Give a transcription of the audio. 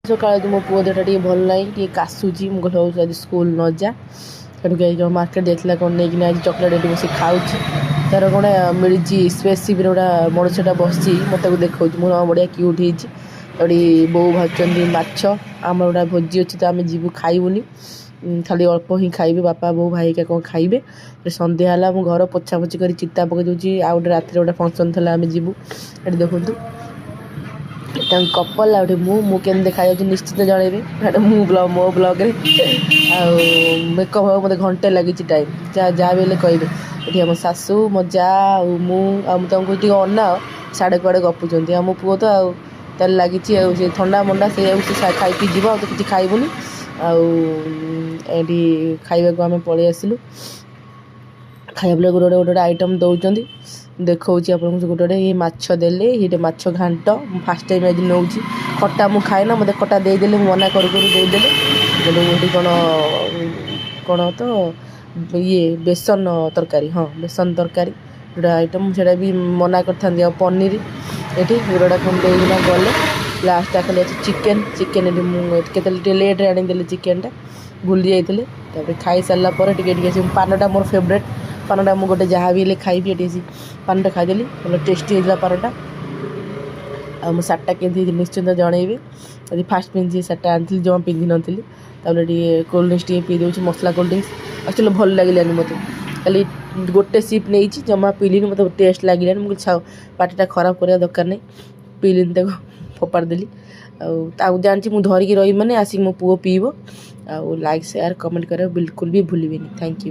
ସକାଳେ ମୋ ପୁଅ ଦେହଟା ଟିକେ ଭଲ ନାହିଁ, ଟିକେ କାଶୁଛି। ମୁଁ କହିଲି ଆଜି ସ୍କୁଲ ନ ଯା। ସେଠୁ ମାର୍କେଟ ଯାଇଥିଲା କ'ଣ ନେଇକିନା ଆଜି ଚକୋଲେଟ୍ ଏଠି ବସି ଖାଉଛି। ତା'ର କ'ଣ ମିଳିଛି ସ୍ପେସିଫିକ୍ ଗୋଟେ ମଣିଷଟା ବସିଛି, ମୋତେ ତାକୁ ଦେଖାଉଛି। ମୁଁ ବଢ଼ିଆ କ୍ୟୁଟ୍ ହେଇଛି। ଏଠି ବୋଉ ଭାଜୁଛନ୍ତି ମାଛ। ଆମର ଗୋଟେ ଭୋଜି ଅଛି ତ ଆମେ ଯିବୁ, ଖାଇବୁନି, ଖାଲି ଅଳ୍ପ ହିଁ ଖାଇବେ। ବାପା ବୋଉ ଭାଇ ହେରିକା କ'ଣ ଖାଇବେ। ସନ୍ଧ୍ୟା ହେଲା, ମୁଁ ଘର ପୋଛାପୋଛି କରି ଚିତା ପକାଇ ଦେଉଛି। ଆଉ ଗୋଟେ ରାତିରେ ଗୋଟେ ଫଙ୍କସନ୍ ଥିଲା, ଆମେ ଯିବୁ। ଏଠି ଦେଖନ୍ତୁ ତାଙ୍କ କପଲ୍ ଆଉ ମୁଁ କେମିତି ଦେଖାଯାଉଛି ନିଶ୍ଚିତ ଜଣାଇବେ ମୋ ବ୍ଲଗ୍ରେ। ଆଉ ମେକଅପ୍ ହେବ ମୋତେ ଘଣ୍ଟେ ଲାଗିଛି ଟାଇମ୍, ଯାହା ବି ହେଲେ କହିବେ। ଏଠି ଆମ ଶାଶୁ, ମୋ ଯା ଆଉ ମୁଁ ତାଙ୍କୁ ଟିକେ ଅନାଅ, ସାଡ଼େ କୁଆଡ଼େ ଗପୁଛନ୍ତି। ଆଉ ମୋ ପୁଅ ତ ଆଉ ତାହେଲେ ଲାଗିଛି ଆଉ ସେ ଥଣ୍ଡା ମଣ୍ଡା ସେଇଆକୁ ସେ ଖାଇକି ଯିବ, ଆଉ ତ କିଛି ଖାଇବୁନି। ଆଉ ଏଠି ଖାଇବାକୁ ଆମେ ପଳେଇ ଆସିଲୁ। ଖାଇବା ପିଇବା ଗୋଟେ ଆଇଟମ୍ ଦେଉଛନ୍ତି, ଦେଖାଉଛି ଆପଣଙ୍କୁ। ଗୋଟେ ଇଏ ମାଛ ଦେଲେ, ଏଇଟା ମାଛ ଘାଣ୍ଟ। ମୁଁ ଫାର୍ଷ୍ଟ ଟାଇମ୍ ଆଜି ନେଉଛି। ଖଟା ମୁଁ ଖାଏନା, ମୋତେ ଖଟା ଦେଇଦେଲେ ମୁଁ ମନା କରୁ ଦେଇଦେଲେ। କିନ୍ତୁ ଏଠି କ'ଣ ତ ଇଏ ବେସନ ତରକାରୀ, ହଁ ବେସନ ତରକାରୀ ଗୋଟେ ଆଇଟମ୍, ସେଇଟା ବି ମନା କରିଥାନ୍ତି। ଆଉ ପନିର ଏଠି ଗୁଡ଼ାଟା କ'ଣ ଦେଇକିନା ଗଲେ। ଲାଷ୍ଟଟା ଖାଲି ଅଛି ଚିକେନ୍। ଏଠି ମୁଁ କେତେବେଳେ ଟିକେ ଲେଟ୍ରେ ଆଣିଦେଲି ଚିକେନ୍ଟା, ଭୁଲି ଯାଇଥିଲି। ତାପରେ ଖାଇସାରିଲା ପରେ ଟିକେ ସେ ପାନଟା ମୋର ଫେଭରେଟ୍। ପାନଟା ମୁଁ ଗୋଟେ ଯାହା ବି ହେଲେ ଖାଇବି। ଏଠି ଆସି ପାନଟା ଖାଇଦେଲି, ଭଲ ଟେଷ୍ଟି ହେଇଥିଲା ପାନଟା। ଆଉ ମୁଁ ଶାର୍ଟଟା କେମିତି ହେଇଛି ନିଶ୍ଚିନ୍ତ ଜଣାଇବି। ଆଜି ଫାର୍ଷ୍ଟ ପିନ୍ଧିଛି ଶାର୍ଟଟା, ଆଣିଥିଲି ଜମା ପିନ୍ଧିନଥିଲି। ତାପରେ ଟିକେ କୋଲ୍ଡ ଡ୍ରିଙ୍କସ୍ ଟିକେ ପିଇ ଦେଉଛି, ମସଲା କୋଲ୍ଡ ଡ୍ରିଙ୍କସ୍। ଆକ୍ଚୁଆଲି ଭଲ ଲାଗିଲାନି ମୋତେ, ଖାଲି ଗୋଟେ ସିପ୍ ନେଇଛି, ଜମା ପିଇଲିନି, ମୋତେ ଟେଷ୍ଟ ଲାଗିଲାନି। ମୁଁ କିଛି ପାଟିଟା ଖରାପ କରିବା ଦରକାର ନାହିଁ, ପିଇଲିନି, ତାକୁ ଫୋପାଡ଼ି ଦେଲି। ଆଉ ଜାଣିଛି ମୁଁ ଧରିକି ରହିବି ମାନେ ଆସିକି ମୋ ପୁଅ ପିଇବ। ଆଉ ଲାଇକ୍ ସେୟାର କମେଣ୍ଟ କରିବା ବିଲକୁଲ ବି ଭୁଲିବେନି। Thank you.